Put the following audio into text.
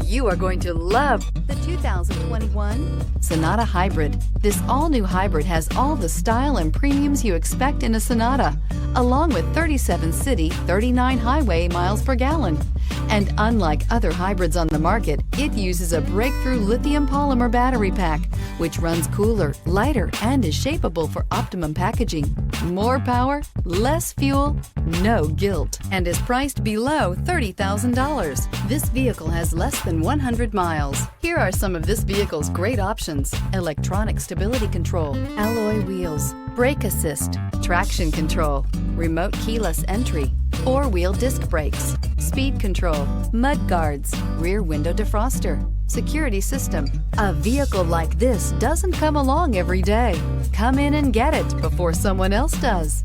You are going to love the 2021 Sonata Hybrid. This all-new hybrid has all the style and premiums you expect in a Sonata, along with 37 city, 39 highway miles per gallon. And unlike other hybrids on the market, it uses a breakthrough lithium polymer battery pack, which runs cooler, lighter, and is shapeable for optimum packaging. More power, less fuel, no guilt, and is priced below $30,000. This vehicle has less than 100 miles. Here are some of this vehicle's great options: electronic stability control, alloy wheels, brake assist, traction control, remote keyless entry, four-wheel disc brakes, speed control, mud guards, rear window defroster, security system. A vehicle like this doesn't come along every day. Come in and get it before someone else does.